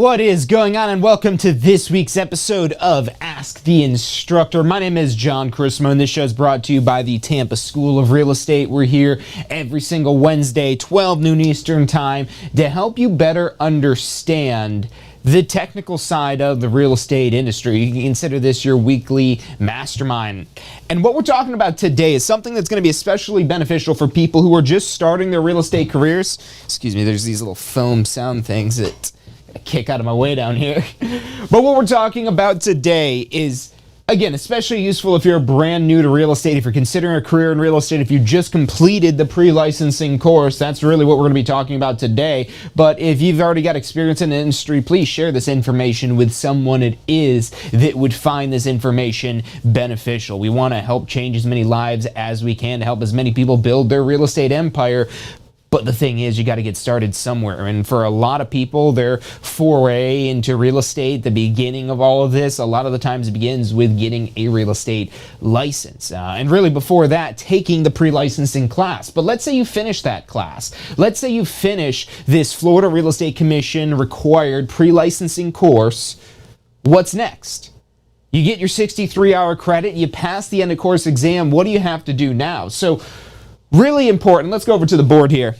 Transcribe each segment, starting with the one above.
what is going on, and welcome to this week's episode of Ask the Instructor. My name is John Chrismo, and this show is brought to you by the Tampa School of Real Estate. We're here every single Wednesday, 12 noon Eastern Time, to help you better understand the technical side of the real estate industry. You can consider this your weekly mastermind. And what we're talking about today is something that's going to be especially beneficial for people who are just starting their real estate careers. Excuse me, there's these little foam sound things that kick out of my way down here. But what we're talking about today is, again, especially useful if you're brand new to real estate, if you're considering a career in real estate, if you just completed the pre-licensing course. That's really what we're going to be talking about today. But if you've already got experience in the industry, please share this information with someone it is that would find this information beneficial. We want to help change as many lives as we can to help as many people build their real estate empire. But the thing is, you got to get started somewhere. And for a lot of people, their foray into real estate, the beginning of all of this, a lot of the times it begins with getting a real estate license. And really before that, taking the pre-licensing class. But let's say you finish that class. Let's say you finish this Florida Real Estate Commission required pre-licensing course. What's next? You get your 63-hour credit, you pass the end of course exam. What do you have to do now? So really important. Let's go over to the board here.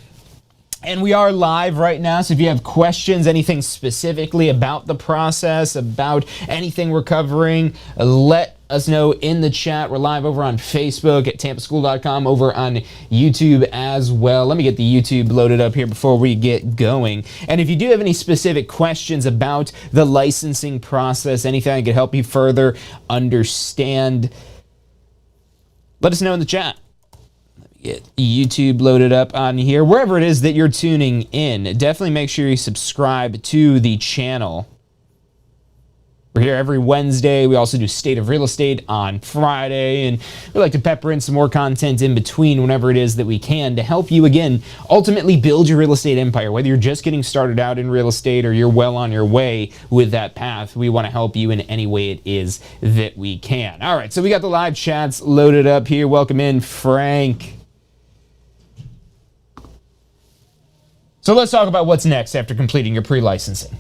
And we are live right now, so if you have questions, anything specifically about the process, about anything we're covering, let us know in the chat. We're live over on Facebook at tampaschool.com, over on YouTube as well. Let me get the YouTube loaded up here before we get going. And if you do have any specific questions about the licensing process, anything I could help you further understand, let us know in the chat. Get YouTube loaded up on here. Wherever it is that you're tuning in, definitely make sure you subscribe to the channel. We're here every Wednesday. We also do State of Real Estate on Friday, and we like to pepper in some more content in between whenever it is that we can to help you, again, ultimately build your real estate empire. Whether you're just getting started out in real estate or you're well on your way with that path, we want to help you in any way it is that we can. All right, so we got the live chats loaded up here. Welcome in, Frank. So let's talk about what's next after completing your pre-licensing.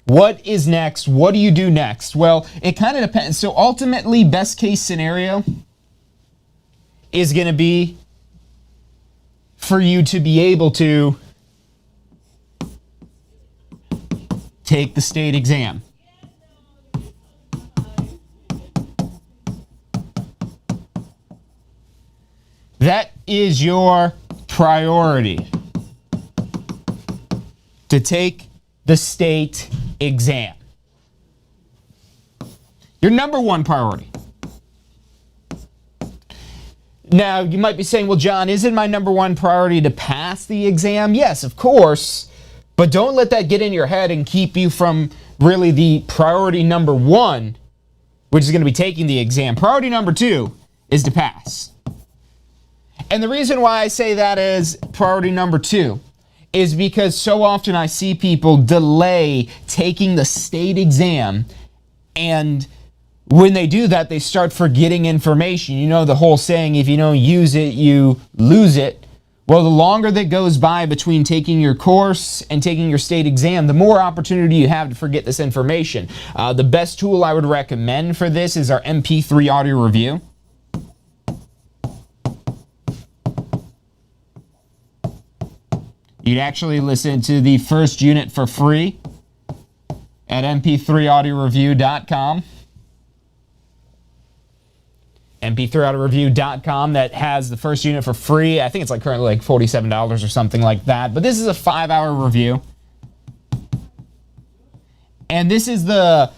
What is next? What do you do next? Well, it kind of depends. So ultimately, best case scenario is going to be for you to be able to take the state exam. That is your priority. To take the state exam. Your number one priority. Now, you might be saying, well, John, isn't my number one priority to pass the exam? Yes, of course, but don't let that get in your head and keep you from really the priority number one, which is going to be taking the exam. Priority number two is to pass. And the reason why I say that is priority number two is because so often I see people delay taking the state exam, and when they do that, they start forgetting information. You know the whole saying, if you don't use it, you lose it. Well, the longer that goes by between taking your course and taking your state exam, the more opportunity you have to forget this information. The best tool I would recommend for this is our MP3 audio review. You'd actually listen to the first unit for free at mp3audioreview.com. mp3audioreview.com, that has the first unit for free. I think it's like currently like $47 or something like that. But this is a 5-hour review. And this is the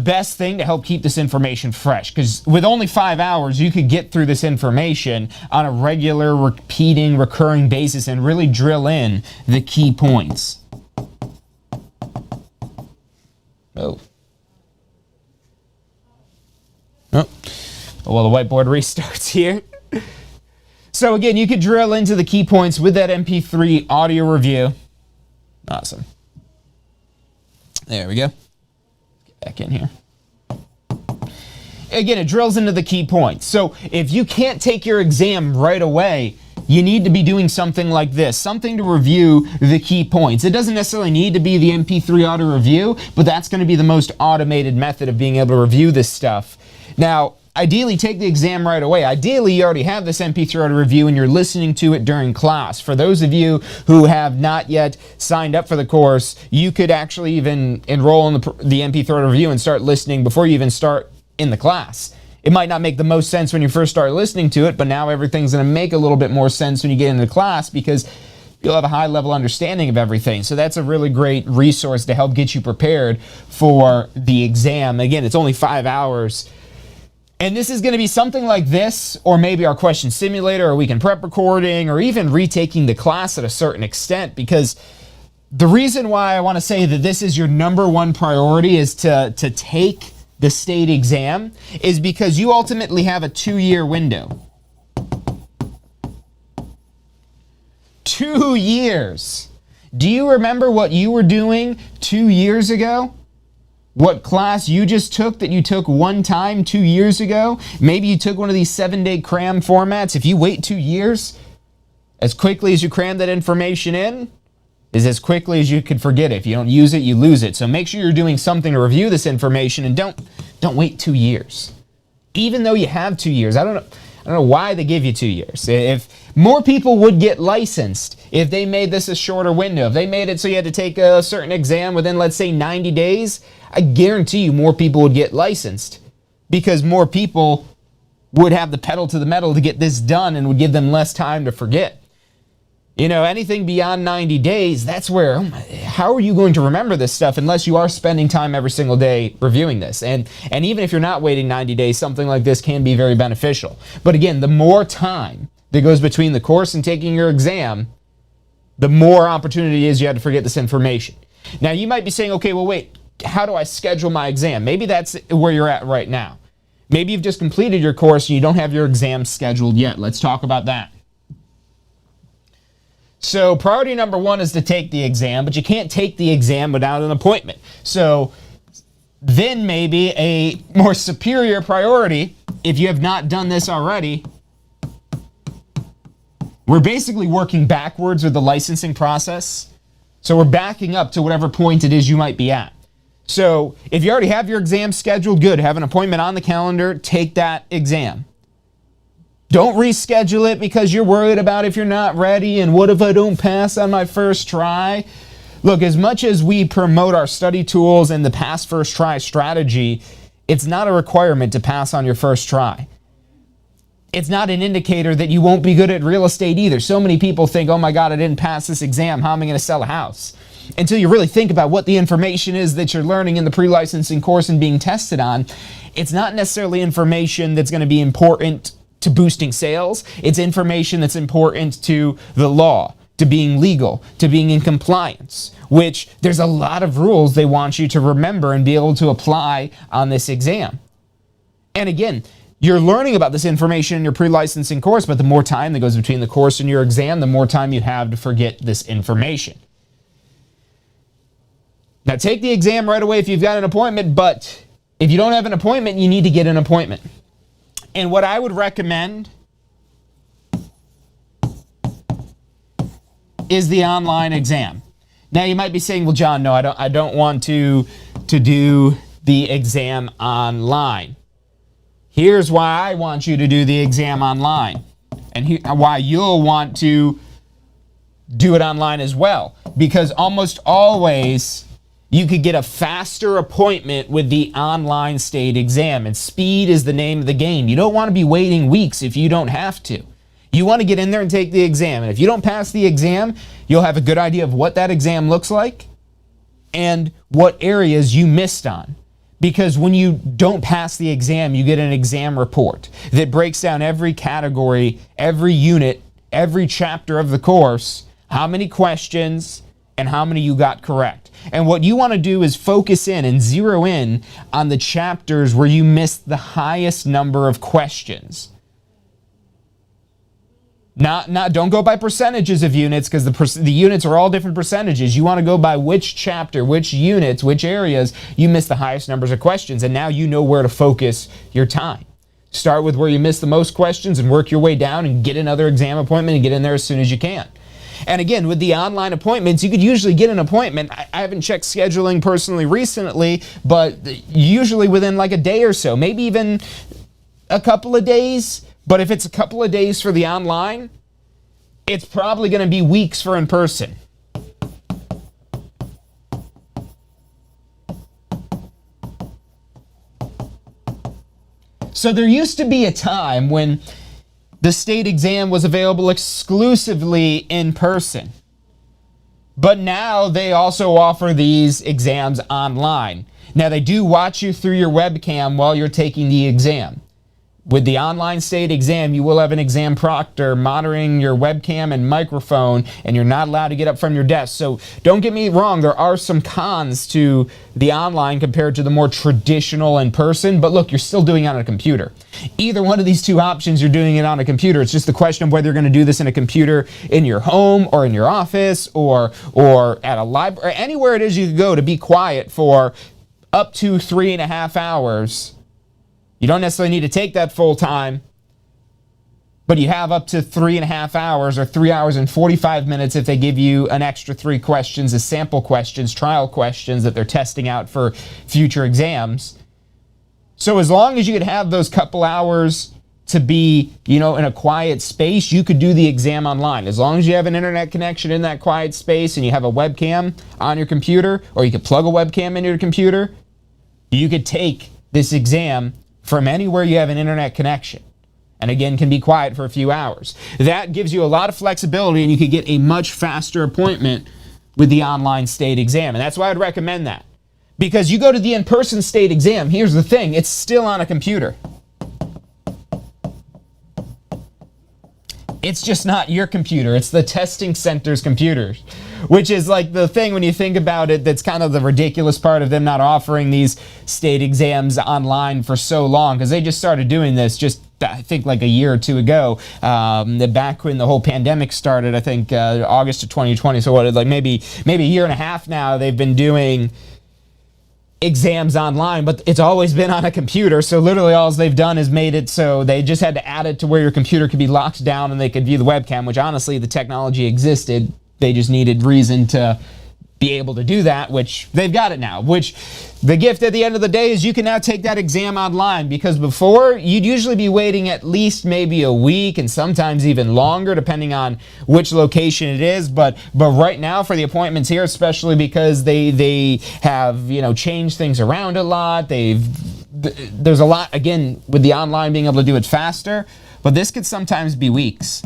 best thing to help keep this information fresh, because with only 5 hours, you could get through this information on a regular, repeating, recurring basis and really drill in the key points. Oh. Well, the whiteboard restarts here. So again, you could drill into the key points with that MP3 audio review. Awesome. There we go. Back in here. Again, it drills into the key points. So if you can't take your exam right away, you need to be doing something like this, something to review the key points. It doesn't necessarily need to be the MP3 auto review, but that's going to be the most automated method of being able to review this stuff. Now, ideally, take the exam right away. Ideally, you already have this MP3 auto review and you're listening to it during class. For those of you who have not yet signed up for the course, you could actually even enroll in the MP3 auto review and start listening before you even start in the class. It might not make the most sense when you first start listening to it, but now everything's going to make a little bit more sense when you get into class because you'll have a high level understanding of everything. So that's a really great resource to help get you prepared for the exam. Again, it's only 5 hours. And this is going to be something like this, or maybe our question simulator, or weekend prep recording, or even retaking the class at a certain extent, because the reason why I want to say that this is your number one priority is to take the state exam is because you ultimately have a 2-year window. 2 years. Do you remember what you were doing 2 years ago? What class you just took that you took one time 2 years ago? Maybe you took one of these 7-day cram formats. If you wait 2 years, as quickly as you cram that information in, is as quickly as you could forget it. If you don't use it, you lose it. So make sure you're doing something to review this information, and don't wait 2 years. Even though you have 2 years, I don't know why they give you 2 years. If more people would get licensed if they made this a shorter window, if they made it so you had to take a certain exam within, let's say, 90 days, I guarantee you more people would get licensed because more people would have the pedal to the metal to get this done and would give them less time to forget. You know, anything beyond 90 days, that's where, how are you going to remember this stuff unless you are spending time every single day reviewing this? And even if you're not waiting 90 days, something like this can be very beneficial. But again, the more time that goes between the course and taking your exam, the more opportunity is you have to forget this information. Now, you might be saying, okay, well, wait, how do I schedule my exam? Maybe that's where you're at right now. Maybe you've just completed your course and you don't have your exam scheduled yet. Let's talk about that. So priority number one is to take the exam, but you can't take the exam without an appointment. So then maybe a more superior priority, if you have not done this already, we're basically working backwards with the licensing process. So we're backing up to whatever point it is you might be at. So if you already have your exam scheduled, good, have an appointment on the calendar, take that exam. Don't reschedule it because you're worried about if you're not ready and what if I don't pass on my first try. Look, as much as we promote our study tools and the pass first try strategy, it's not a requirement to pass on your first try. It's not an indicator that you won't be good at real estate either. So many people think, oh my God, I didn't pass this exam. How am I going to sell a house? Until you really think about what the information is that you're learning in the pre-licensing course and being tested on, it's not necessarily information that's going to be important to boosting sales. It's information that's important to the law, to being legal, to being in compliance, which there's a lot of rules they want you to remember and be able to apply on this exam. And again, you're learning about this information in your pre-licensing course, but the more time that goes between the course and your exam, the more time you have to forget this information. Now, take the exam right away if you've got an appointment, but if you don't have an appointment, you need to get an appointment. And what I would recommend is the online exam. Now, you might be saying, well, John, no, I don't want to do the exam online. Here's why I want you to do the exam online, and why you'll want to do it online as well. Because almost always you could get a faster appointment with the online state exam, and speed is the name of the game. You don't want to be waiting weeks if you don't have to. You want to get in there and take the exam, and if you don't pass the exam, you'll have a good idea of what that exam looks like and what areas you missed on. Because when you don't pass the exam, you get an exam report that breaks down every category, every unit, every chapter of the course, how many questions, and how many you got correct. And what you want to do is focus in and zero in on the chapters where you missed the highest number of questions. Don't go by percentages of units, because the units are all different percentages. You want to go by which chapter, which units, which areas you missed the highest numbers of questions, and now you know where to focus your time. Start with where you miss the most questions and work your way down and get another exam appointment and get in there as soon as you can. And again, with the online appointments, you could usually get an appointment. I haven't checked scheduling personally recently, but usually within like a day or so, maybe even a couple of days. But if it's a couple of days for the online, it's probably going to be weeks for in person. So there used to be a time when the state exam was available exclusively in person. But now they also offer these exams online. Now they do watch you through your webcam while you're taking the exam. With the online state exam, you will have an exam proctor monitoring your webcam and microphone, and you're not allowed to get up from your desk. So don't get me wrong, there are some cons to the online compared to the more traditional in person, but look, you're still doing it on a computer. Either one of these two options, you're doing it on a computer. It's just the question of whether you're going to do this in a computer in your home or in your office or at a library, or anywhere it is you could go to be quiet for up to 3.5 hours. You don't necessarily need to take that full time, but you have up to 3.5 hours or 3 hours and 45 minutes if they give you an extra 3 questions as sample questions, trial questions that they're testing out for future exams. So as long as you could have those couple hours to be, in a quiet space, you could do the exam online. As long as you have an internet connection in that quiet space and you have a webcam on your computer, or you could plug a webcam into your computer, you could take this exam from anywhere you have an internet connection. And again, can be quiet for a few hours. That gives you a lot of flexibility, and you could get a much faster appointment with the online state exam. And that's why I'd recommend that. Because you go to the in-person state exam, here's the thing, it's still on a computer. It's just not your computer, it's the testing center's computers. Which is like the thing when you think about it, that's kind of the ridiculous part of them not offering these state exams online for so long, because they just started doing this just, I think, like a year or two ago, back when the whole pandemic started, I think August of 2020. So what, like maybe a year and a half now, they've been doing exams online, but it's always been on a computer. So literally all they've done is made it so they just had to add it to where your computer could be locked down and they could view the webcam, which honestly the technology existed. They just needed reason to be able to do that, which they've got it now. Which the gift at the end of the day is you can now take that exam online, because before you'd usually be waiting at least maybe a week and sometimes even longer depending on which location it is. But right now for the appointments here, especially because they have changed things around a lot. There's a lot, again, with the online being able to do it faster, but this could sometimes be weeks.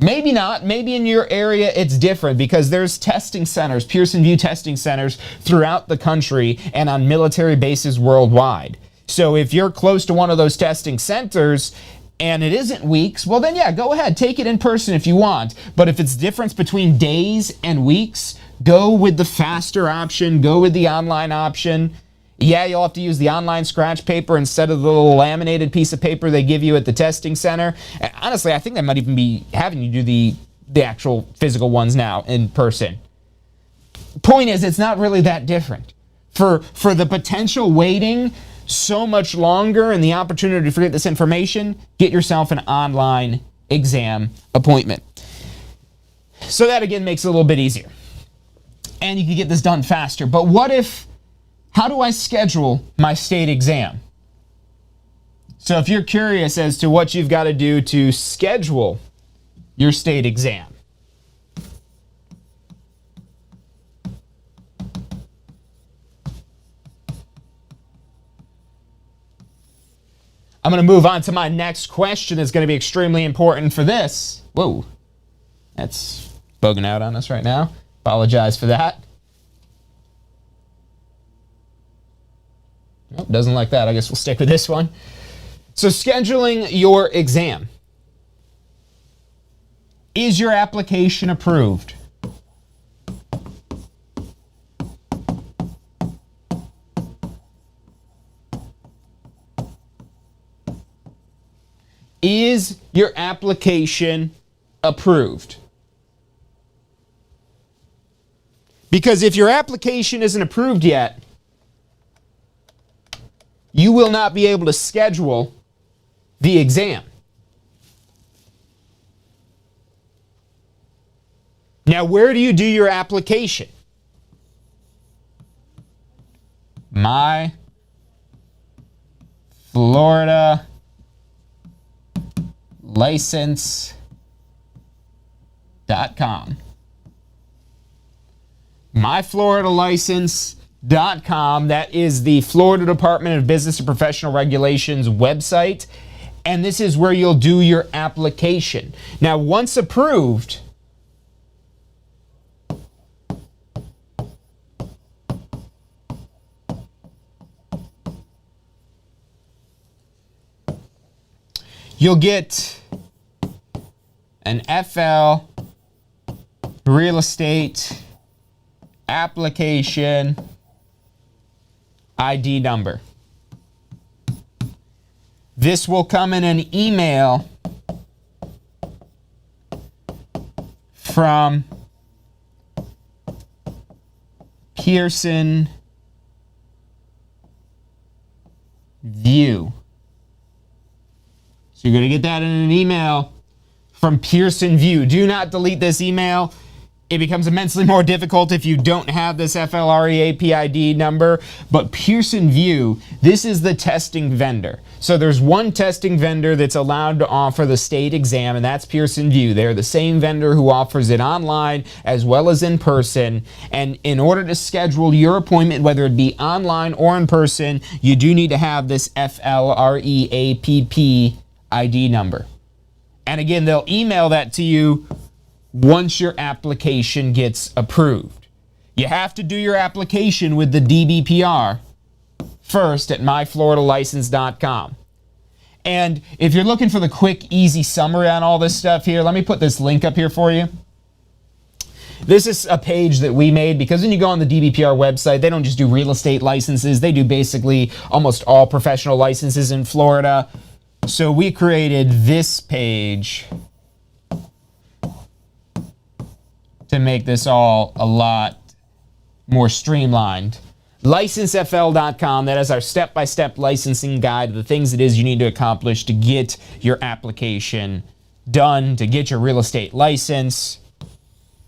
Maybe not. Maybe in your area it's different, because there's testing centers, Pearson VUE testing centers throughout the country and on military bases worldwide. So if you're close to one of those testing centers and it isn't weeks, well then yeah, go ahead, take it in person if you want. But if it's difference between days and weeks, go with the faster option, go with the online option. Yeah, you'll have to use the online scratch paper instead of the little laminated piece of paper they give you at the testing center. And honestly, I think they might even be having you do the actual physical ones now in person. Point is, it's not really that different. For the potential waiting so much longer and the opportunity to get this information, get yourself an online exam appointment. So that again makes it a little bit easier. And you can get this done faster. But how do I schedule my state exam? So if you're curious as to what you've got to do to schedule your state exam, I'm going to move on to my next question that's going to be extremely important for this. Whoa, that's bugging out on us right now. Apologize for that. Nope, doesn't like that. I guess we'll stick with this one. So scheduling your exam. Is your application approved? Is your application approved? Because if your application isn't approved yet, you will not be able to schedule the exam. Now, where do you do your application? My Florida License.com. MyFloridaLicense.com. That is the Florida Department of Business and Professional Regulations website. And this is where you'll do your application. Now, once approved, you'll get an FL real estate application ID number. This will come in an email from Pearson VUE. So you're going to get that in an email from Pearson VUE. Do not delete this email. It becomes immensely more difficult if you don't have this FLREAP ID number. But Pearson VUE, this is the testing vendor. So there's one testing vendor that's allowed to offer the state exam, and that's Pearson VUE. They're the same vendor who offers it online as well as in person. And in order to schedule your appointment, whether it be online or in person, you do need to have this FLREAPP ID number. And again, they'll email that to you once your application gets approved. You have to do your application with the DBPR first at myfloridalicense.com. And if you're looking for the quick, easy summary on all this stuff here, let me put this link up here for you. This is a page that we made because when you go on the DBPR website, they don't just do real estate licenses. They do basically almost all professional licenses in Florida. So we created this page to make this all a lot more streamlined. LicenseFL.com, that is our step-by-step licensing guide, the things it is you need to accomplish to get your application done, to get your real estate license.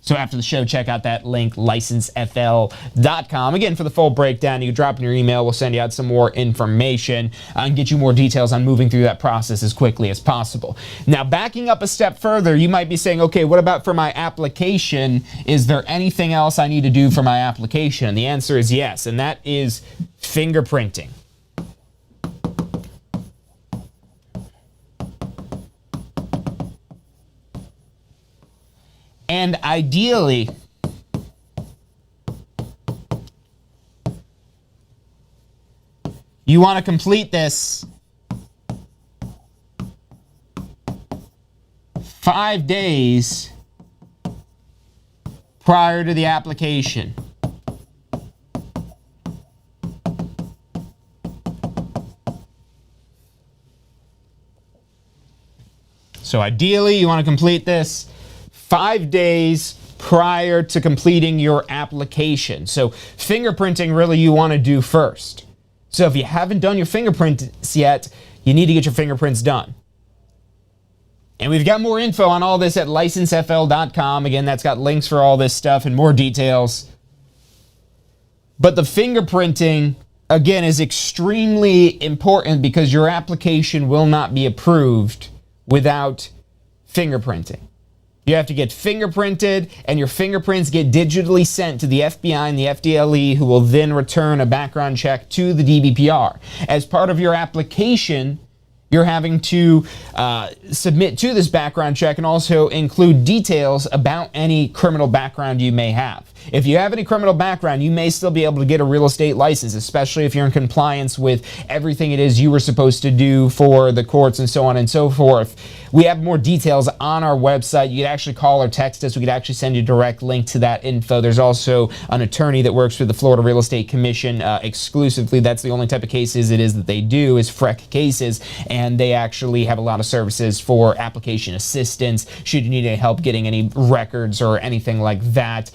So after the show, check out that link, LicenseFL.com. Again, for the full breakdown, you can drop in your email. We'll send you out some more information and get you more details on moving through that process as quickly as possible. Now, backing up a step further, you might be saying, okay, what about for my application? Is there anything else I need to do for my application? And the answer is yes, and that is fingerprinting. And ideally, you want to complete this 5 days prior to the application. So ideally, you want to complete this 5 days prior to completing your application. So fingerprinting really you want to do first. So if you haven't done your fingerprints yet, you need to get your fingerprints done. And we've got more info on all this at licensefl.com. Again, that's got links for all this stuff and more details. But the fingerprinting, again, is extremely important because your application will not be approved without fingerprinting. You have to get fingerprinted, and your fingerprints get digitally sent to the FBI and the FDLE, who will then return a background check to the DBPR. As part of your application, you're having to submit to this background check and also include details about any criminal background you may have. If you have any criminal background, you may still be able to get a real estate license, especially if you're in compliance with everything it is you were supposed to do for the courts and so on and so forth. We have more details on our website. You could actually call or text us. We could actually send you a direct link to that info. There's also an attorney that works with the Florida Real Estate Commission exclusively. That's the only type of cases it is that they do is FREC cases, and they actually have a lot of services for application assistance should you need any help getting any records or anything like that.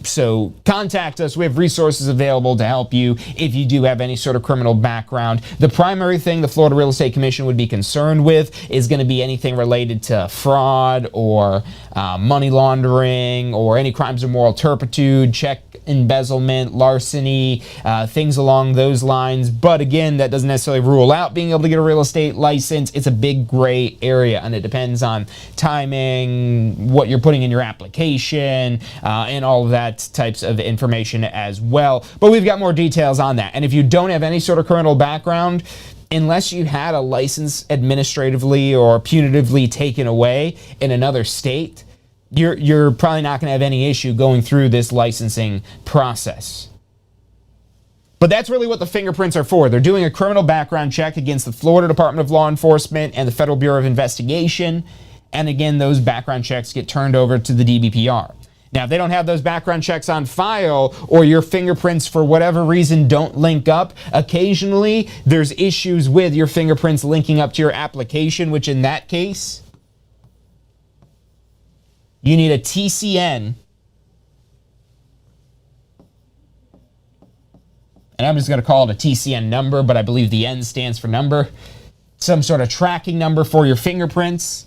So contact us. We have resources available to help you if you do have any sort of criminal background. The primary thing the Florida Real Estate Commission would be concerned with is going to be anything related to fraud or money laundering or any crimes of moral turpitude, check embezzlement, larceny, things along those lines. But again, that doesn't necessarily rule out being able to get a real estate license. It's a big gray area, and it depends on timing, what you're putting in your application, and all of that types of information as well. But we've got more details on that. And if you don't have any sort of criminal background, unless you had a license administratively or punitively taken away in another state, you're probably not going to have any issue going through this licensing process. But that's really what the fingerprints are for. They're doing a criminal background check against the Florida Department of Law Enforcement and the Federal Bureau of Investigation. And again, those background checks get turned over to the DBPR. Now, if they don't have those background checks on file, or your fingerprints for whatever reason don't link up, occasionally there's issues with your fingerprints linking up to your application, which in that case, you need a TCN, and I'm just going to call it a TCN number, but I believe the N stands for number, some sort of tracking number for your fingerprints.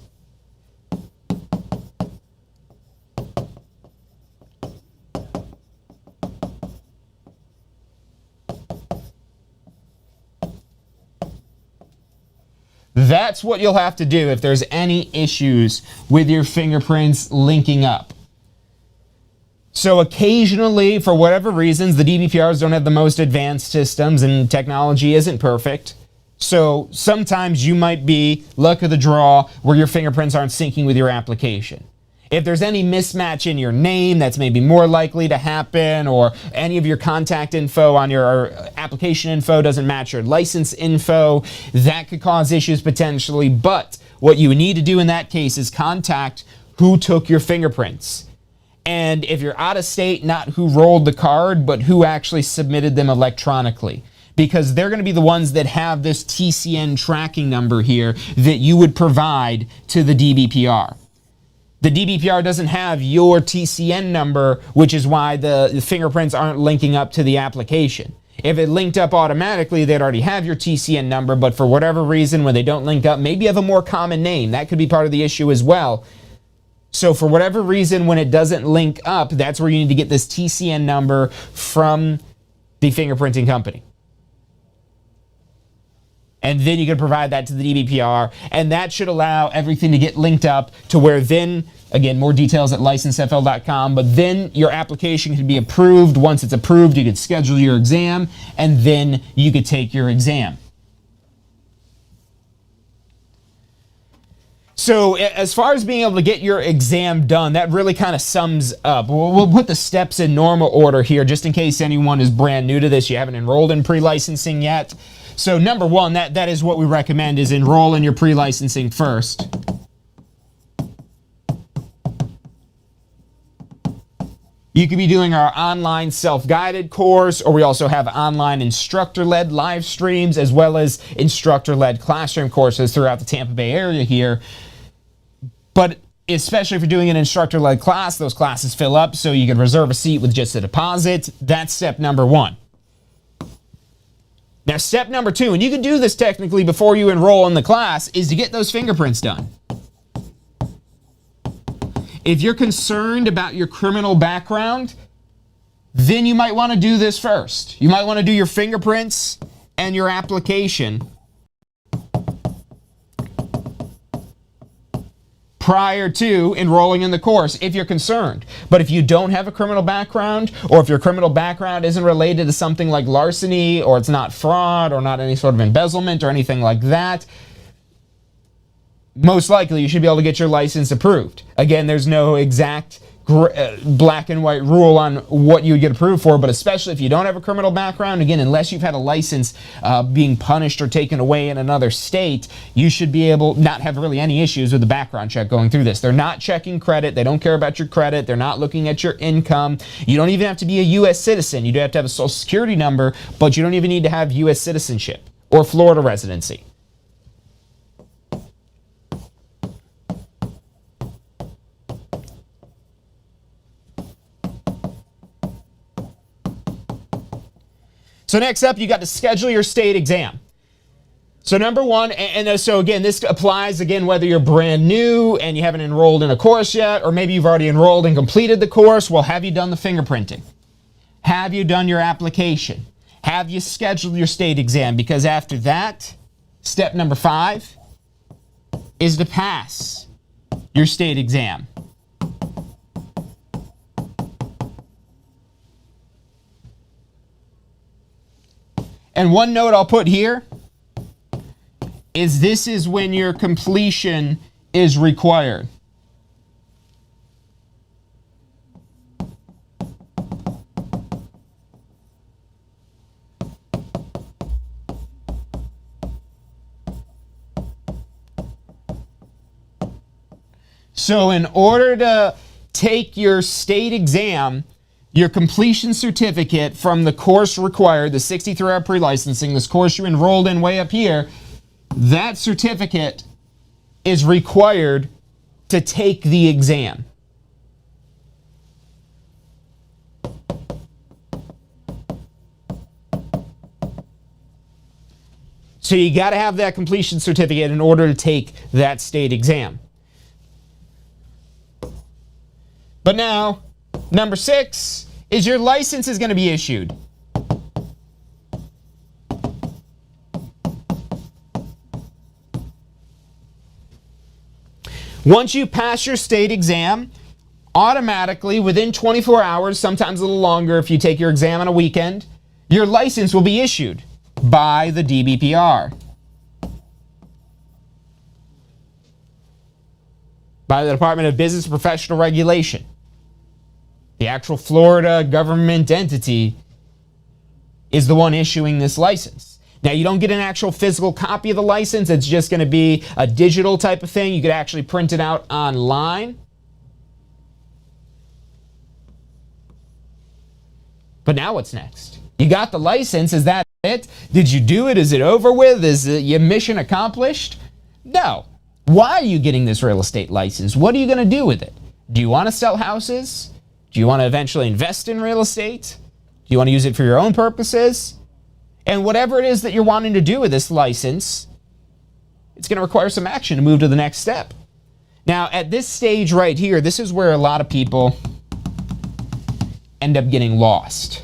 That's what you'll have to do if there's any issues with your fingerprints linking up. So occasionally, for whatever reasons, the DBPRs don't have the most advanced systems and technology isn't perfect. So sometimes you might be luck of the draw where your fingerprints aren't syncing with your application. If there's any mismatch in your name, that's maybe more likely to happen, or any of your contact info on your application info doesn't match your license info, that could cause issues potentially. But what you need to do in that case is contact who took your fingerprints. And if you're out of state, not who rolled the card, but who actually submitted them electronically. Because they're going to be the ones that have this TCN tracking number here that you would provide to the DBPR. The DBPR doesn't have your TCN number, which is why the fingerprints aren't linking up to the application. If it linked up automatically, they'd already have your TCN number, but for whatever reason, when they don't link up, maybe you have a more common name. That could be part of the issue as well. So for whatever reason, when it doesn't link up, that's where you need to get this TCN number from the fingerprinting company. And then you can provide that to the DBPR, and that should allow everything to get linked up to where then, again, more details at licensefl.com, but then your application can be approved. Once it's approved, you could schedule your exam, and then you could take your exam. So as far as being able to get your exam done, that really kind of sums up. We'll put the steps in normal order here, just in case anyone is brand new to this, you haven't enrolled in pre-licensing yet. So number one, that is what we recommend, is enroll in your pre-licensing first. You could be doing our online self-guided course, or we also have online instructor-led live streams, as well as instructor-led classroom courses throughout the Tampa Bay area here. But especially if you're doing an instructor-led class, those classes fill up, so you can reserve a seat with just a deposit. That's step number one. Now, step number two, and you can do this technically before you enroll in the class, is to get those fingerprints done. If you're concerned about your criminal background, then you might want to do this first. You might want to do your fingerprints and your application prior to enrolling in the course if you're concerned. But if you don't have a criminal background, or if your criminal background isn't related to something like larceny, or it's not fraud, or not any sort of embezzlement or anything like that, most likely you should be able to get your license approved. Again, there's no exact black and white rule on what you would get approved for, but especially if you don't have a criminal background, again, unless you've had a license being punished or taken away in another state, you should be able not have really any issues with the background check going through this. They're not checking credit. They don't care about your credit. They're not looking at your income. You don't even have to be a U.S. citizen. You do have to have a social security number, but you don't even need to have U.S. citizenship or Florida residency. So next up, you got to schedule your state exam. So number one, so again, this applies again whether you're brand new and you haven't enrolled in a course yet, or maybe you've already enrolled and completed the course. Well, have you done the fingerprinting? Have you done your application? Have you scheduled your state exam? Because after that, step number 5 is to pass your state exam. And one note I'll put here is this is when your completion is required. So in order to take your state exam, your completion certificate from the course required, the 63-hour pre-licensing, this course you enrolled in way up here, that certificate is required to take the exam. So you got to have that completion certificate in order to take that state exam. But now, number 6 is your license is going to be issued. Once you pass your state exam, automatically within 24 hours, sometimes a little longer if you take your exam on a weekend, your license will be issued by the DBPR. By the Department of Business and Professional Regulation. The actual Florida government entity is the one issuing this license. Now, you don't get an actual physical copy of the license. It's just going to be a digital type of thing. You could actually print it out online. But now what's next? You got the license. Is that it? Did you do it? Is it over with? Is your mission accomplished? No. Why are you getting this real estate license? What are you going to do with it? Do you want to sell houses? Do you want to eventually invest in real estate? Do you want to use it for your own purposes? And whatever it is that you're wanting to do with this license, it's going to require some action to move to the next step. Now, at this stage right here, this is where a lot of people end up getting lost.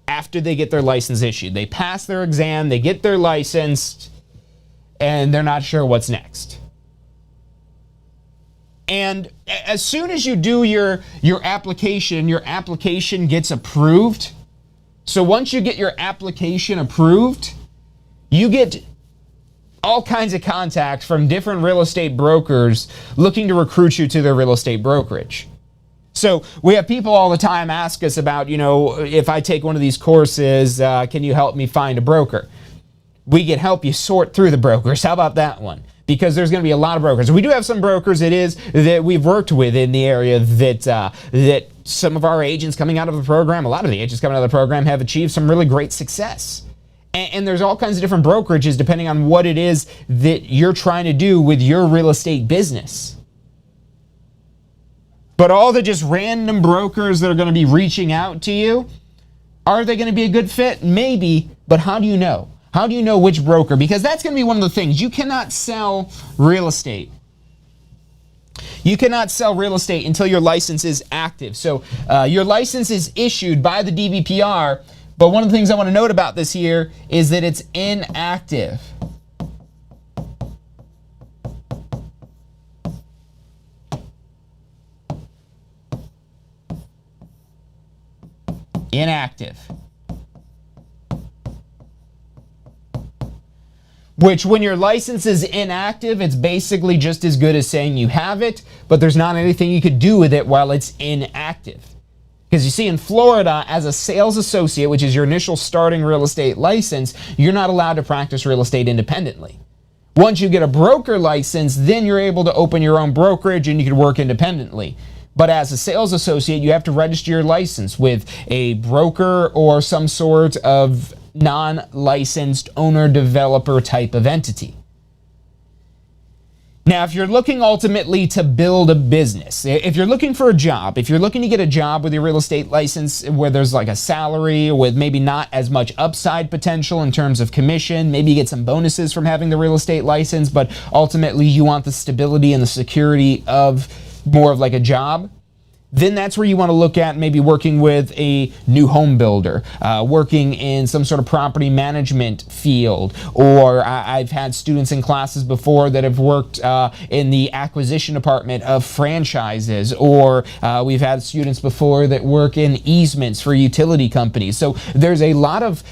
After they get their license issued, they pass their exam, they get their license, and they're not sure what's next. And as soon as you do your application gets approved. So once you get your application approved, you get all kinds of contact from different real estate brokers looking to recruit you to their real estate brokerage. So we have people all the time ask us about, if I take one of these courses, can you help me find a broker? We can help you sort through the brokers. How about that one? Because there's going to be a lot of brokers. We do have some brokers that we've worked with in the area that some of our agents coming out of the program, a lot of the agents coming out of the program have achieved some really great success. And there's all kinds of different brokerages depending on what it is that you're trying to do with your real estate business. But all the just random brokers that are going to be reaching out to you, are they going to be a good fit? Maybe, but how do you know? How do you know which broker? Because that's going to be one of the things. You cannot sell real estate. You cannot sell real estate until your license is active. So your license is issued by the DBPR, but one of the things I want to note about this here is that it's inactive. Inactive. Which, when your license is inactive, it's basically just as good as saying you have it, but there's not anything you could do with it while it's inactive. Because you see, in Florida, as a sales associate, which is your initial starting real estate license, you're not allowed to practice real estate independently. Once you get a broker license, then you're able to open your own brokerage and you can work independently. But as a sales associate, you have to register your license with a broker or some sort of non-licensed owner-developer type of entity. Now, if you're looking ultimately to build a business, if you're looking for a job, if you're looking to get a job with your real estate license where there's like a salary with maybe not as much upside potential in terms of commission, maybe you get some bonuses from having the real estate license, but ultimately you want the stability and the security of more of like a job, then that's where you want to look at maybe working with a new home builder, working in some sort of property management field, or I've had students in classes before that have worked in the acquisition department of franchises, or we've had students before that work in easements for utility companies. So there's a lot of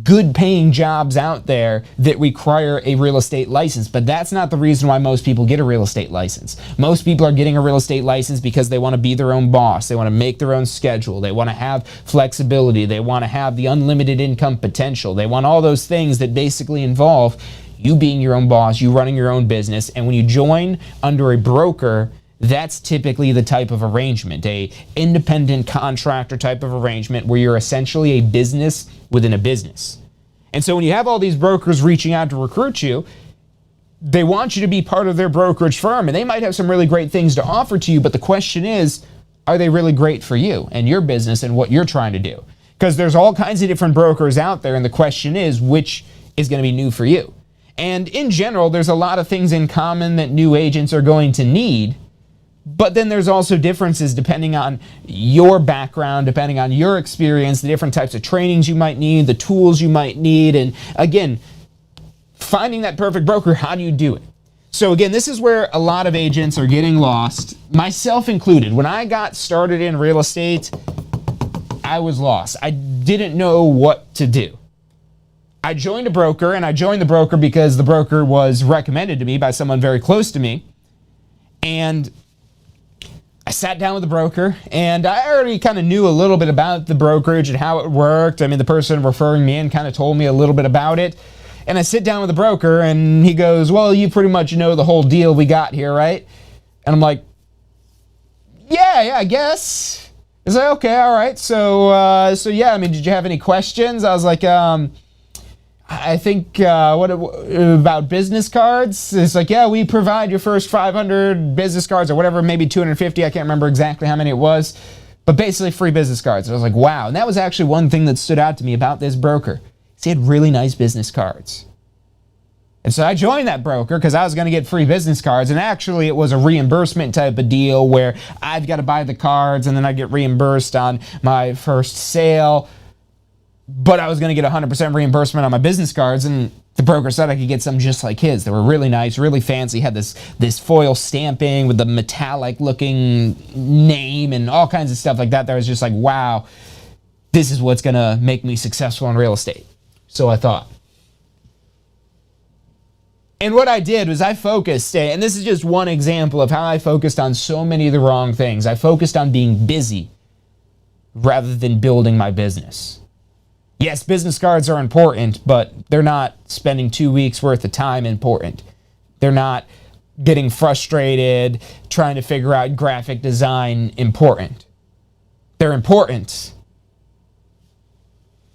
good paying jobs out there that require a real estate license, but that's not the reason why most people get a real estate license. Most people are getting a real estate license because they want to be their own boss, they want to make their own schedule, they want to have flexibility, they want to have the unlimited income potential, they want all those things that basically involve you being your own boss, you running your own business. And when you join under a broker, that's typically the type of arrangement, a independent contractor type of arrangement where you're essentially a business within a business. And so when you have all these brokers reaching out to recruit you, they want you to be part of their brokerage firm, and they might have some really great things to offer to you, but the question is, are they really great for you and your business and what you're trying to do? Because there's all kinds of different brokers out there, and the question is, which is going to be new for you? And in general, there's a lot of things in common that new agents are going to need. But then there's also differences depending on your background, depending on your experience, the different types of trainings you might need, the tools you might need. And again, finding that perfect broker, how do you do it? So again, this is where a lot of agents are getting lost, myself included. When I got started in real estate, I was lost. I didn't know what to do. I joined a broker, and I joined the broker because the broker was recommended to me by someone very close to me. And I sat down with the broker, and I already kind of knew a little bit about the brokerage and how it worked. I mean, the person referring me in kind of told me a little bit about it. And I sit down with the broker, and he goes, well, you pretty much know the whole deal we got here, right? And I'm like, yeah, I guess. He's like, okay, all right. So yeah, I mean, did you have any questions? I was like, I think, what about business cards? It's like, yeah, we provide your first 500 business cards or whatever, maybe 250. I can't remember exactly how many it was, but basically free business cards. I was like, wow. And that was actually one thing that stood out to me about this broker. He had really nice business cards. And so I joined that broker because I was going to get free business cards. And actually, it was a reimbursement type of deal where I've got to buy the cards and then I get reimbursed on my first sale. But I was going to get 100% reimbursement on my business cards, and the broker said I could get some just like his. They were really nice, really fancy, had this foil stamping with the metallic looking name and all kinds of stuff like that. That was just like, wow, this is what's going to make me successful in real estate. So I thought. And what I did was I focused, and this is just one example of how I focused on so many of the wrong things. I focused on being busy rather than building my business. Yes, business cards are important, but they're not spending 2 weeks worth of time important. They're not getting frustrated trying to figure out graphic design important. They're important.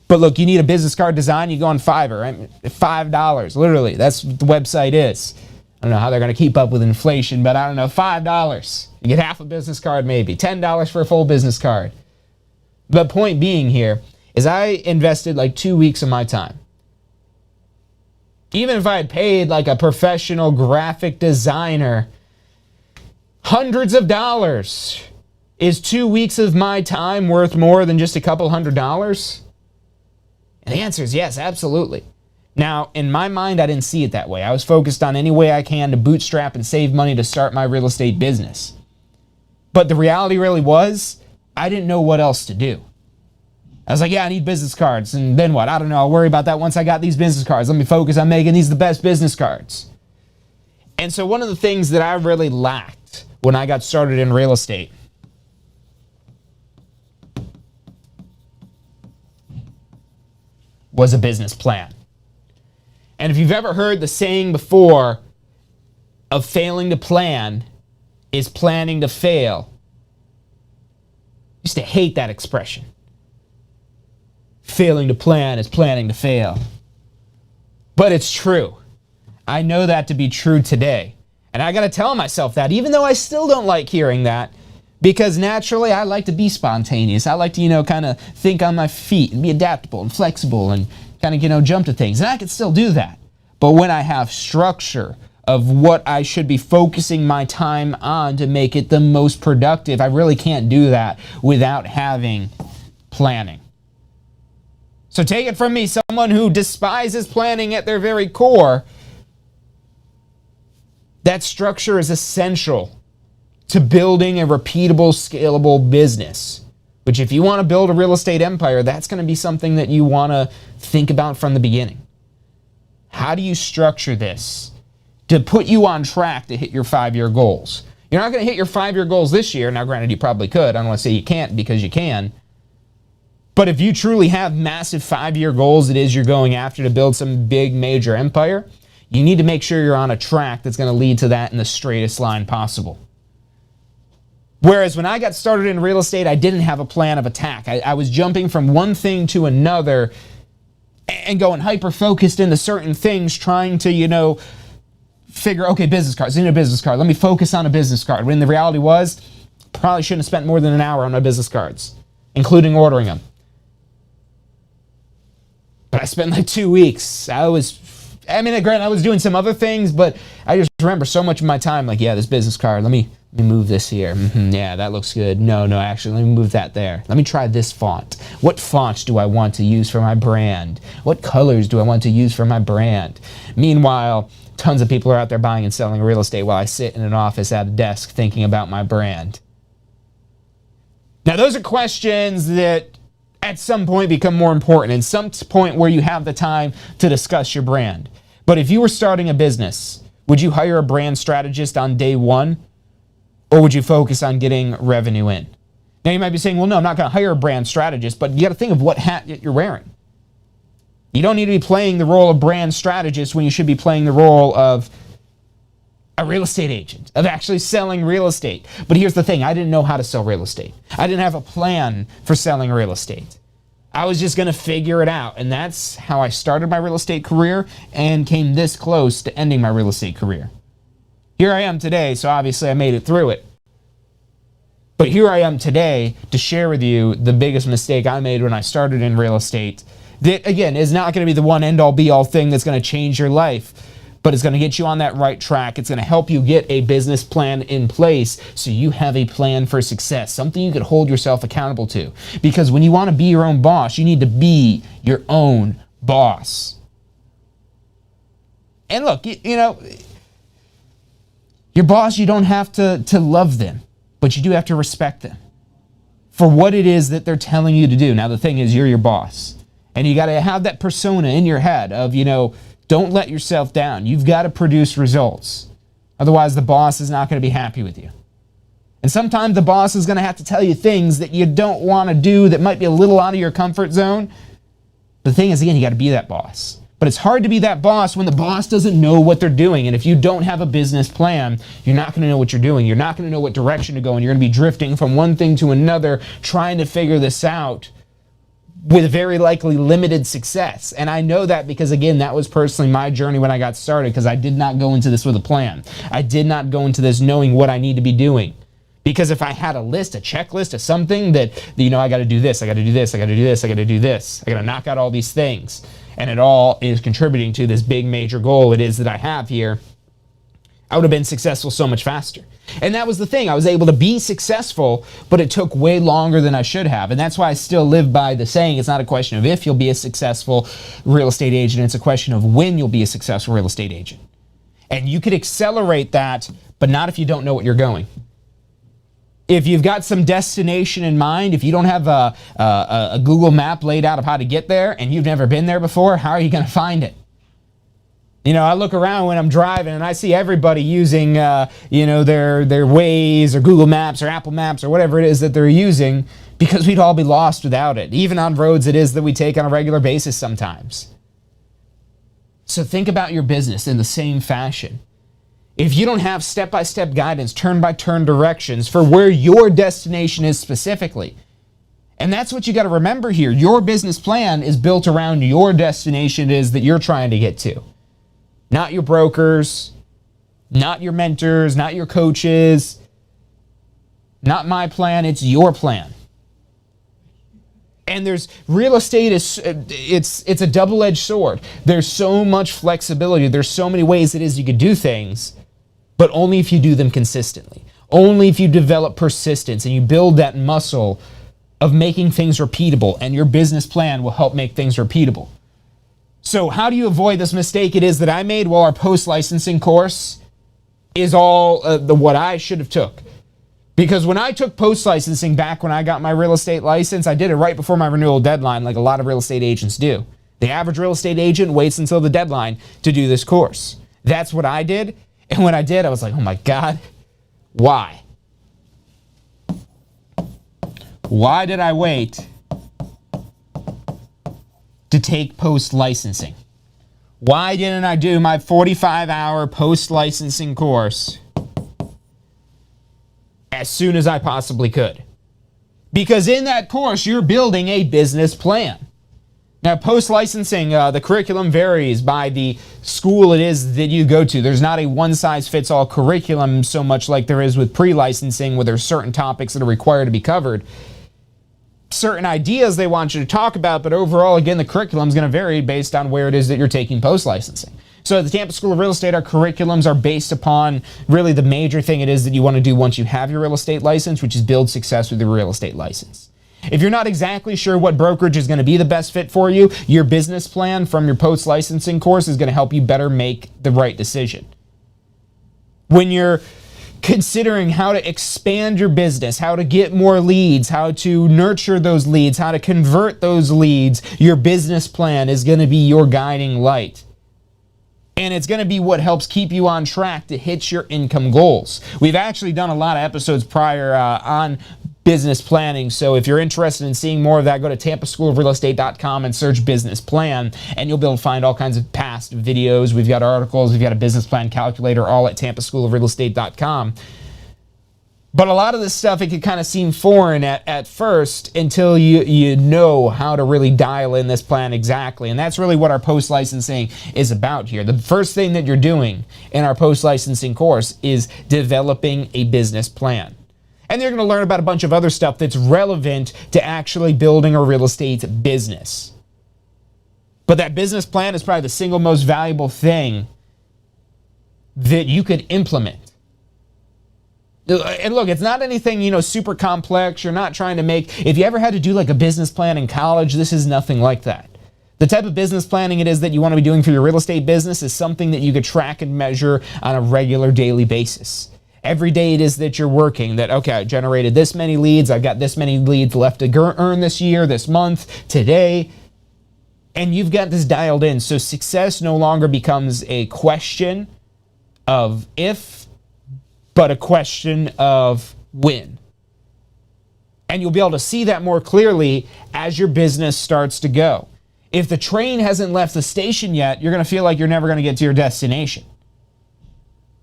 But look, you need a business card design, you go on Fiverr, right? $5, literally. That's what the website is. I don't know how they're going to keep up with inflation, but I don't know, $5. You get half a business card maybe, $10 for a full business card. The point being here is I invested like 2 weeks of my time. Even if I had paid like a professional graphic designer hundreds of dollars, is 2 weeks of my time worth more than just a couple $100s? And the answer is yes, absolutely. Now, in my mind, I didn't see it that way. I was focused on any way I can to bootstrap and save money to start my real estate business. But the reality really was, I didn't know what else to do. I was like, yeah, I need business cards. And then what? I don't know. I'll worry about that once I got these business cards. Let me focus on making these the best business cards. And so one of the things that I really lacked when I got started in real estate was a business plan. And if you've ever heard the saying before of failing to plan is planning to fail, I used to hate that expression. Failing to plan is planning to fail. But it's true. I know that to be true today. And I got to tell myself that, even though I still don't like hearing that, because naturally I like to be spontaneous. I like to, kind of think on my feet and be adaptable and flexible and kind of, jump to things. And I can still do that. But when I have structure of what I should be focusing my time on to make it the most productive, I really can't do that without having planning. So take it from me, someone who despises planning at their very core, that structure is essential to building a repeatable, scalable business. Which if you want to build a real estate empire, that's going to be something that you want to think about from the beginning. How do you structure this to put you on track to hit your 5-year goals? You're not going to hit your 5-year goals this year. Now, granted, you probably could. I don't want to say you can't, because you can. But if you truly have massive 5-year goals it is you're going after to build some big major empire, you need to make sure you're on a track that's going to lead to that in the straightest line possible. Whereas when I got started in real estate, I didn't have a plan of attack. I was jumping from one thing to another and going hyper-focused into certain things, trying to, figure, okay, business cards, I need a business card. Let me focus on a business card. When the reality was, probably shouldn't have spent more than an hour on my business cards, including ordering them. But I spent like 2 weeks. Granted, I was doing some other things, but I just remember so much of my time, like, yeah, this business card, let me move this here. Yeah, that looks good. No, actually, let me move that there. Let me try this font. What fonts do I want to use for my brand? What colors do I want to use for my brand? Meanwhile, tons of people are out there buying and selling real estate while I sit in an office at a desk thinking about my brand. Now, those are questions that at some point become more important, and some point where you have the time to discuss your brand. But if you were starting a business, would you hire a brand strategist on day one? Or would you focus on getting revenue in? Now you might be saying, well, no, I'm not going to hire a brand strategist, but you got to think of what hat you're wearing. You don't need to be playing the role of brand strategist when you should be playing the role of a real estate agent, of actually selling real estate. But here's the thing, I didn't know how to sell real estate. I didn't have a plan for selling real estate. I was just going to figure it out. And that's how I started my real estate career and came this close to ending my real estate career. Here I am today, so obviously I made it through it. But here I am today to share with you the biggest mistake I made when I started in real estate. That, again, is not going to be the one end-all be-all thing that's going to change your life, but it's going to get you on that right track. It's going to help you get a business plan in place so you have a plan for success, something you could hold yourself accountable to. Because when you want to be your own boss, you need to be your own boss. And look, your boss, you don't have to love them, but you do have to respect them for what it is that they're telling you to do. Now, the thing is, you're your boss, and you got to have that persona in your head of, don't let yourself down. You've got to produce results. Otherwise, the boss is not going to be happy with you. And sometimes the boss is going to have to tell you things that you don't want to do that might be a little out of your comfort zone. The thing is, again, you got to be that boss. But it's hard to be that boss when the boss doesn't know what they're doing. And if you don't have a business plan, you're not going to know what you're doing. You're not going to know what direction to go. And you're going to be drifting from one thing to another, trying to figure this out with very likely limited success. And I know that because, again, that was personally my journey when I got started, because I did not go into this with a plan. I did not go into this knowing what I need to be doing. Because if I had a list, a checklist of something that, I got to do this, I got to do this, I got to do this, I got to do this, I got to knock out all these things, and it all is contributing to this big major goal it is that I have here, I would have been successful so much faster. And that was the thing. I was able to be successful, but it took way longer than I should have. And that's why I still live by the saying, it's not a question of if you'll be a successful real estate agent, it's a question of when you'll be a successful real estate agent. And you could accelerate that, but not if you don't know what you're going. If you've got some destination in mind, if you don't have a Google map laid out of how to get there and you've never been there before, how are you going to find it? I look around when I'm driving and I see everybody using, their Waze or Google Maps or Apple Maps or whatever it is that they're using, because we'd all be lost without it, even on roads it is that we take on a regular basis sometimes. So think about your business in the same fashion. If you don't have step-by-step guidance, turn-by-turn directions for where your destination is specifically, and that's what you got to remember here. Your business plan is built around your destination is that you're trying to get to. Not your brokers, Not your mentors, not your coaches, not my plan, it's your plan. And there's real estate is it's a double-edged sword. There's so much flexibility. There's so many ways it is you could do things, but only if you do them consistently. Only if you develop persistence and you build that muscle of making things repeatable, and your business plan will help make things repeatable. So how do you avoid this mistake it is that I made? Well, our post-licensing course is all what I should have took. Because when I took post-licensing back when I got my real estate license, I did it right before my renewal deadline, like a lot of real estate agents do. The average real estate agent waits until the deadline to do this course. That's what I did. And when I did, I was like, oh my God, why? Why did I wait to take post-licensing? Why didn't I do my 45-hour post-licensing course as soon as I possibly could? Because in that course, you're building a business plan. Now, post-licensing, the curriculum varies by the school it is that you go to. There's not a one-size-fits-all curriculum so much like there is with pre-licensing, where there's certain topics that are required to be covered. Certain ideas they want you to talk about, but overall, again, the curriculum is going to vary based on where it is that you're taking post-licensing. So at the Tampa School of Real Estate, our curriculums are based upon really the major thing it is that you want to do once you have your real estate license, which is build success with your real estate license. If you're not exactly sure what brokerage is going to be the best fit for you, your business plan from your post-licensing course is going to help you better make the right decision. When you're considering how to expand your business, how to get more leads, how to nurture those leads, how to convert those leads, your business plan is going to be your guiding light. And it's going to be what helps keep you on track to hit your income goals. We've actually done a lot of episodes prior on business planning. So if you're interested in seeing more of that, go to tampaschoolofrealestate.com and search business plan, and you'll be able to find all kinds of past videos. We've got articles, we've got a business plan calculator, all at tampaschoolofrealestate.com. But a lot of this stuff, it can kind of seem foreign at first until you know how to really dial in this plan exactly. And that's really what our post-licensing is about here. The first thing that you're doing in our post-licensing course is developing a business plan. And you're going to learn about a bunch of other stuff that's relevant to actually building a real estate business. But that business plan is probably the single most valuable thing that you could implement. And look, it's not anything, super complex. You're not trying to make, if you ever had to do like a business plan in college, this is nothing like that. The type of business planning it is that you want to be doing for your real estate business is something that you could track and measure on a regular daily basis. Every day it is that you're working, that, okay, I generated this many leads, I've got this many leads left to earn this year, this month, today, and you've got this dialed in. So success no longer becomes a question of if, but a question of when. And you'll be able to see that more clearly as your business starts to go. If the train hasn't left the station yet, you're going to feel like you're never going to get to your destination.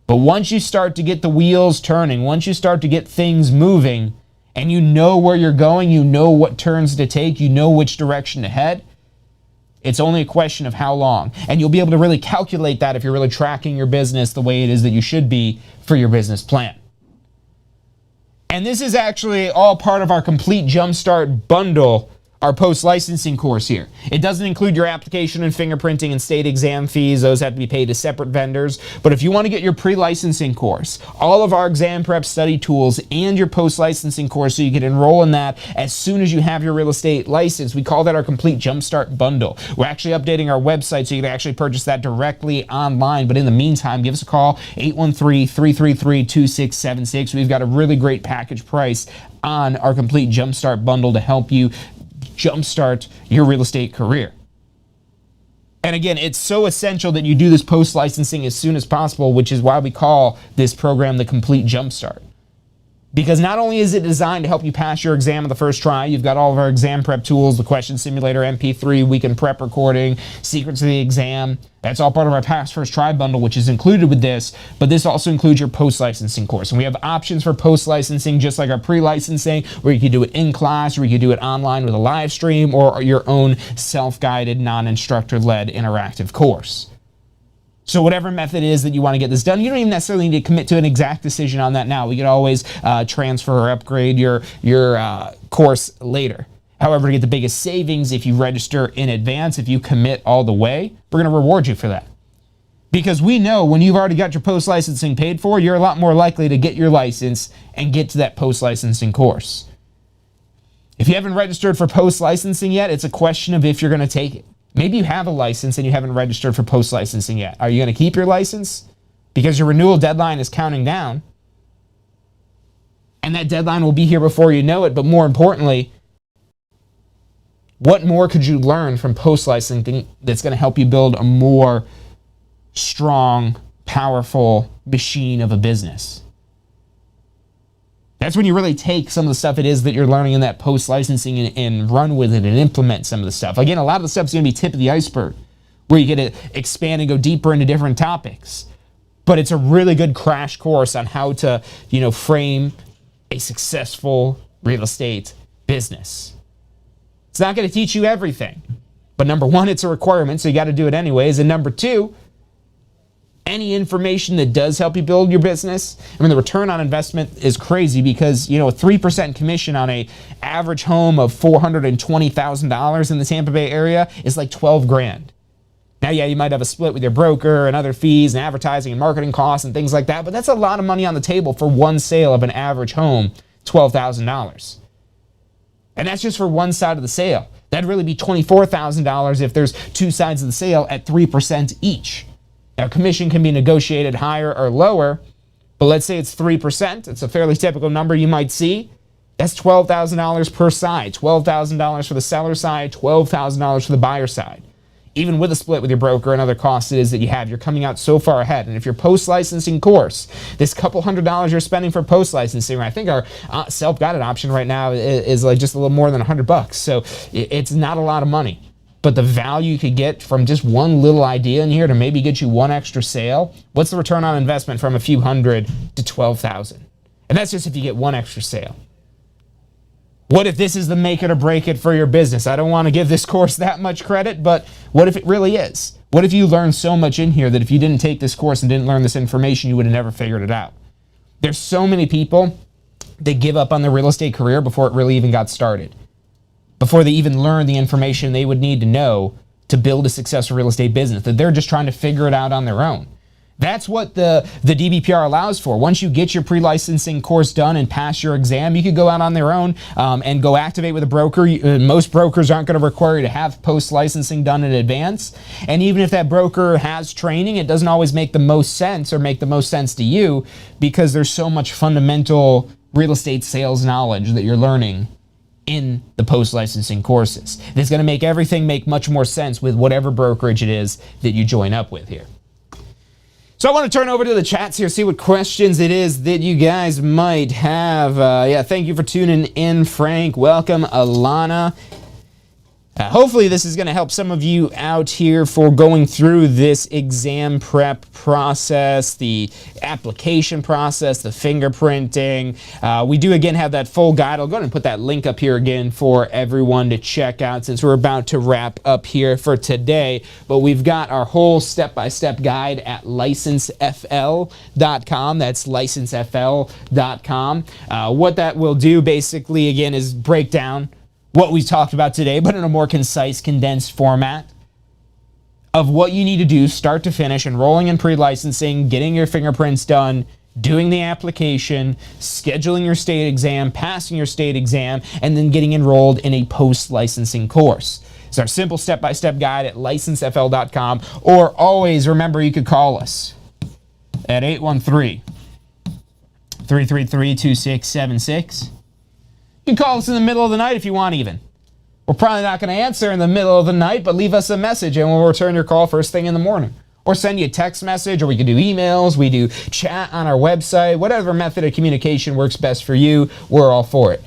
But once you start to get the wheels turning, once you start to get things moving, and you know where you're going, you know what turns to take, you know which direction to head, it's only a question of how long. And you'll be able to really calculate that if you're really tracking your business the way it is that you should be for your business plan. And this is actually all part of our complete Jumpstart bundle, our post-licensing course here. It doesn't include your application and fingerprinting and state exam fees. Those have to be paid to separate vendors. But if you want to get your pre-licensing course, all of our exam prep study tools, and your post-licensing course so you can enroll in that as soon as you have your real estate license, we call that our complete Jumpstart bundle. We're actually updating our website so you can actually purchase that directly online. But in the meantime, give us a call, 813-333-2676. We've got a really great package price on our complete Jumpstart bundle to help you jumpstart your real estate career. And again, it's so essential that you do this post-licensing as soon as possible, which is why we call this program the Complete Jumpstart. Because not only is it designed to help you pass your exam on the first try, you've got all of our exam prep tools, the question simulator, MP3, weekend prep recording, secrets of the exam. That's all part of our Pass First Try bundle, which is included with this, but this also includes your post-licensing course. And we have options for post-licensing, just like our pre-licensing, where you can do it in class, or you can do it online with a live stream, or your own self-guided, non-instructor-led interactive course. So whatever method it is that you want to get this done, you don't even necessarily need to commit to an exact decision on that now. We could always transfer or upgrade your course later. However, to get the biggest savings, if you register in advance, if you commit all the way, we're going to reward you for that. Because we know when you've already got your post-licensing paid for, you're a lot more likely to get your license and get to that post-licensing course. If you haven't registered for post-licensing yet, it's a question of if you're going to take it. Maybe you have a license and you haven't registered for post-licensing yet. Are you going to keep your license? Because your renewal deadline is counting down. And that deadline will be here before you know it. But more importantly, what more could you learn from post-licensing that's going to help you build a more strong, powerful machine of a business? That's when you really take some of the stuff it is that you're learning in that post-licensing and run with it and implement some of the stuff. Again, a lot of the stuff is going to be tip of the iceberg, where you get to expand and go deeper into different topics. But it's a really good crash course on how to, frame a successful real estate business. It's not going to teach you everything. But number one, it's a requirement, so you got to do it anyways. And number two, any information that does help you build your business, the return on investment is crazy because, a 3% commission on a average home of $420,000 in the Tampa Bay area is like 12 grand. Now, yeah, you might have a split with your broker and other fees and advertising and marketing costs and things like that, but that's a lot of money on the table for one sale of an average home, $12,000. And that's just for one side of the sale. That'd really be $24,000 if there's two sides of the sale at 3% each. Now, commission can be negotiated higher or lower, but let's say it's 3%. It's a fairly typical number you might see. That's $12,000 per side. $12,000 for the seller side, $12,000 for the buyer side. Even with a split with your broker and other costs it is that you have, you're coming out so far ahead. And if your post-licensing course, this couple $100s you're spending for post-licensing, I think our self-guided option right now is like just a little more than $100. So it's not a lot of money. But the value you could get from just one little idea in here to maybe get you one extra sale, what's the return on investment from a few hundred to 12,000? And that's just if you get one extra sale. What if this is the make it or break it for your business? I don't want to give this course that much credit, but what if it really is? What if you learned so much in here that if you didn't take this course and didn't learn this information, you would have never figured it out? There's so many people that give up on their real estate career before it really even got started. Before they even learn the information they would need to know to build a successful real estate business, that they're just trying to figure it out on their own. That's what the DBPR allows for. Once you get your pre-licensing course done and pass your exam, you could go out on their own and go activate with a broker. Most brokers aren't going to require you to have post-licensing done in advance. And even if that broker has training, it doesn't always make the most sense or make the most sense to you because there's so much fundamental real estate sales knowledge that you're learning in the post-licensing courses. It's going to make everything make much more sense with whatever brokerage it is that you join up with here. So I want to turn over to the chats here, see what questions it is that you guys might have. Thank you for tuning in, Frank. Welcome, Alana. Hopefully this is going to help some of you out here for going through this exam prep process, the application process, the fingerprinting. We do again have that full guide. I'll go ahead and put that link up here again for everyone to check out since we're about to wrap up here for today. But we've got our whole step-by-step guide at licencefl.com. That's licencefl.com. What that will do basically again is break down what we talked about today, but in a more concise, condensed format of what you need to do start to finish, enrolling in pre-licensing, getting your fingerprints done, doing the application, scheduling your state exam, passing your state exam, and then getting enrolled in a post-licensing course. It's our simple step-by-step guide at licencefl.com, or always remember you could call us at 813-333-2676. You can call us in the middle of the night if you want even. We're probably not going to answer in the middle of the night, but leave us a message and we'll return your call first thing in the morning. Or send you a text message, or we can do emails, we do chat on our website, whatever method of communication works best for you, we're all for it.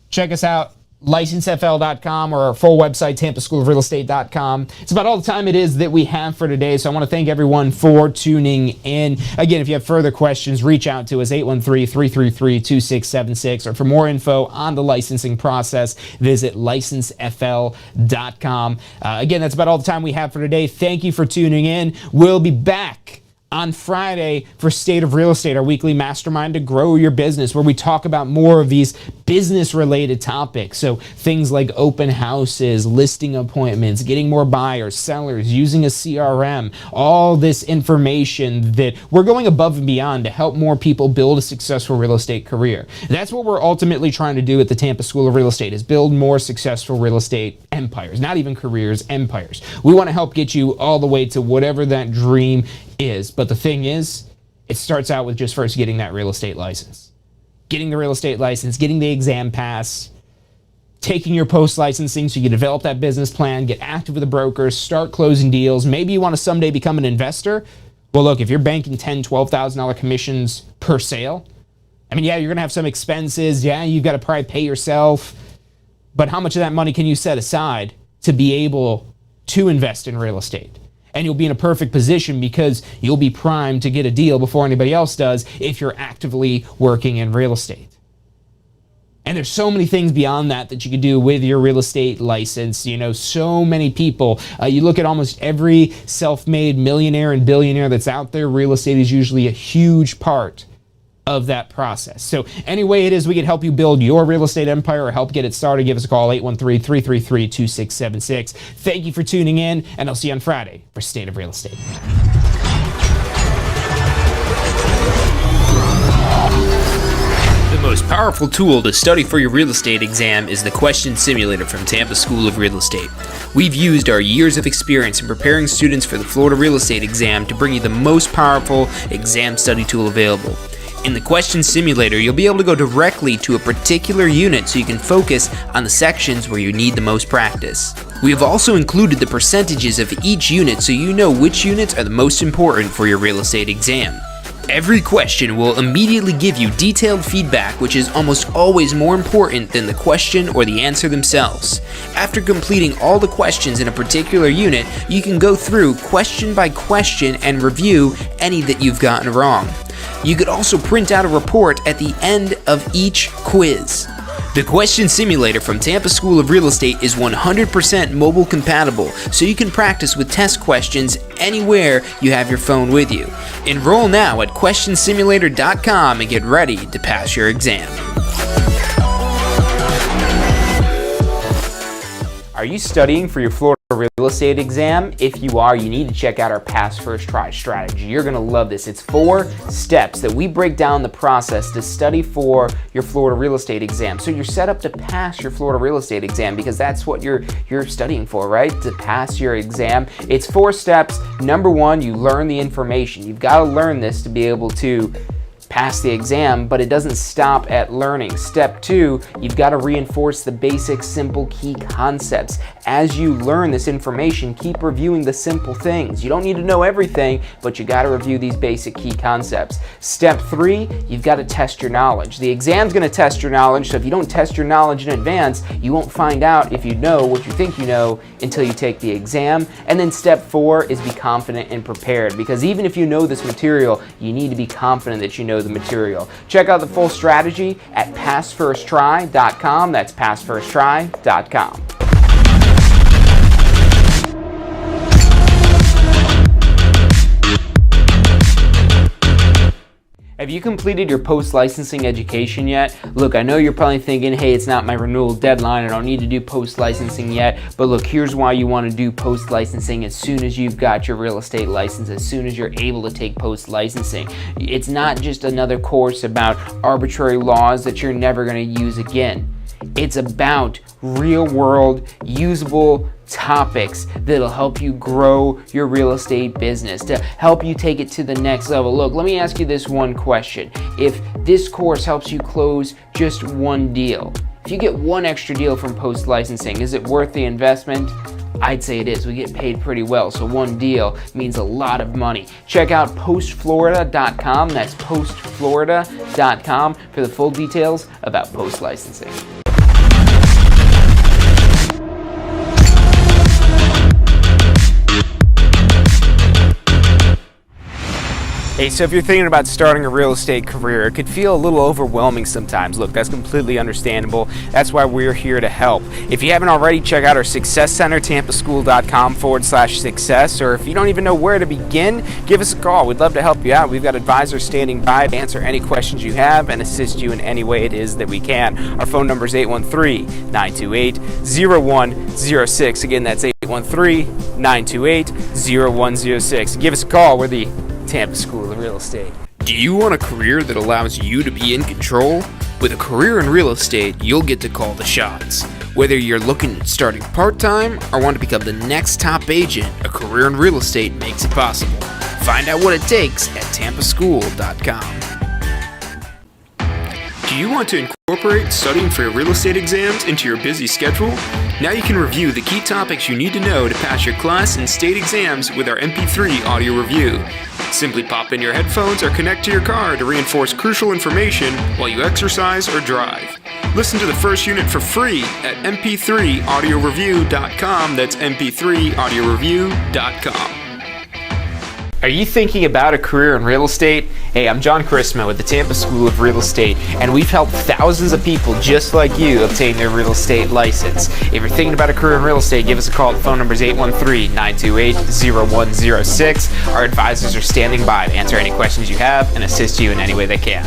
Check us out, licensefl.com, or our full website, tampaschoolofrealestate.com. It's about all the time it is that we have for today, so I want to thank everyone for tuning in. Again, if you have further questions, reach out to us, 813-333-2676, or for more info on the licensing process, visit licensefl.com. Again, that's about all the time we have for today. Thank you for tuning in. We'll be back on Friday for State of Real Estate, our weekly mastermind to grow your business, where we talk about more of these business-related topics. So things like open houses, listing appointments, getting more buyers, sellers, using a CRM, all this information that we're going above and beyond to help more people build a successful real estate career. That's what we're ultimately trying to do at the Tampa School of Real Estate, is build more successful real estate empires, not even careers, empires. We want to help get you all the way to whatever that dream is. But the thing is, it starts out with just first getting that real estate license. Getting the real estate license, getting the exam pass, taking your post-licensing so you can develop that business plan, get active with the brokers, start closing deals. Maybe you want to someday become an investor. Well, look, if you're banking $10,000, $12,000 commissions per sale, I mean, yeah, you're going to have some expenses. Yeah, you've got to probably pay yourself. But how much of that money can you set aside to be able to invest in real estate? And you'll be in a perfect position because you'll be primed to get a deal before anybody else does if you're actively working in real estate. And there's so many things beyond that you could do with your real estate license. You know, so many people, you look at almost every self-made millionaire and billionaire that's out there, real estate is usually a huge part of that process. So any way it is we can help you build your real estate empire or help get it started, give us a call, 813-333-2676. Thank you for tuning in, and I'll see you on Friday for State of Real Estate. The most powerful tool to study for your real estate exam is the Question Simulator from Tampa School of Real Estate. We've used our years of experience in preparing students for the Florida real estate exam to bring you the most powerful exam study tool available. In the Question Simulator, you'll be able to go directly to a particular unit so you can focus on the sections where you need the most practice. We have also included the percentages of each unit so you know which units are the most important for your real estate exam. Every question will immediately give you detailed feedback, which is almost always more important than the question or the answer themselves. After completing all the questions in a particular unit, you can go through question by question and review any that you've gotten wrong. You could also print out a report at the end of each quiz. The Question Simulator from Tampa School of Real Estate is 100% mobile compatible, so you can practice with test questions anywhere you have your phone with you. Enroll now at questionsimulator.com and get ready to pass your exam. Are you studying for your Florida real estate exam? If you are, you need to check out our Pass First Try strategy. You're going to love this. It's 4 steps that we break down the process to study for your Florida real estate exam. So you're set up to pass your Florida real estate exam because that's what you're studying for, right? To pass your exam. It's 4 steps. Number 1, you learn the information. You've got to learn this to be able to pass the exam, but it doesn't stop at learning. Step 2, you've got to reinforce the basic, simple, key concepts. As you learn this information, keep reviewing the simple things. You don't need to know everything, but you got to review these basic key concepts. Step 3, you've got to test your knowledge. The exam's going to test your knowledge, so if you don't test your knowledge in advance, you won't find out if you know what you think you know until you take the exam. And then step 4 is be confident and prepared, because even if you know this material, you need to be confident that you know the material. Check out the full strategy at passfirsttry.com. That's passfirsttry.com. Have you completed your post-licensing education yet? Look, I know you're probably thinking, hey, it's not my renewal deadline, I don't need to do post-licensing yet, but look, here's why you want to do post-licensing as soon as you've got your real estate license, as soon as you're able to take post-licensing. It's not just another course about arbitrary laws that you're never going to use again. It's about real-world, usable topics that'll help you grow your real estate business, to help you take it to the next level. Look, let me ask you this one question. If this course helps you close just one deal, if you get one extra deal from post-licensing, is it worth the investment? I'd say it is. We get paid pretty well, so one deal means a lot of money. Check out postflorida.com. That's postflorida.com for the full details about post-licensing. Hey, so if you're thinking about starting a real estate career, it could feel a little overwhelming sometimes. Look, that's completely understandable. That's why we're here to help. If you haven't already, check out our Success Center, tampaschool.com/success, or if you don't even know where to begin, give us a call. We'd love to help you out. We've got advisors standing by to answer any questions you have and assist you in any way it is that we can. Our phone number is 813-928-0106. Again, that's 813-928-0106. Give us a call. We're the Tampa School of Real Estate. Do you want a career that allows you to be in control? With a career in real estate, you'll get to call the shots. Whether you're looking at starting part-time or want to become the next top agent, a career in real estate makes it possible. Find out what it takes at tampaschool.com. Do you want to incorporate studying for your real estate exams into your busy schedule? Now you can review the key topics you need to know to pass your class and state exams with our MP3 audio review. Simply pop in your headphones or connect to your car to reinforce crucial information while you exercise or drive. Listen to the first unit for free at mp3audioreview.com. That's mp3audioreview.com. Are you thinking about a career in real estate? Hey, I'm John Christma with the Tampa School of Real Estate, and we've helped thousands of people just like you obtain their real estate license. If you're thinking about a career in real estate, give us a call. The phone number is 813-928-0106. Our advisors are standing by to answer any questions you have and assist you in any way they can.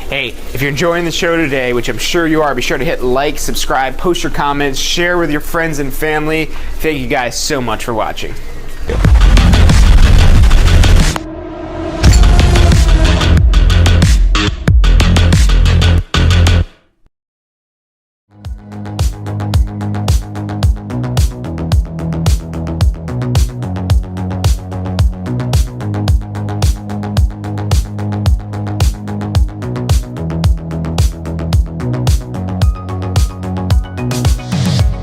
Hey, if you're enjoying the show today, which I'm sure you are, be sure to hit like, subscribe, post your comments, share with your friends and family. Thank you guys so much for watching.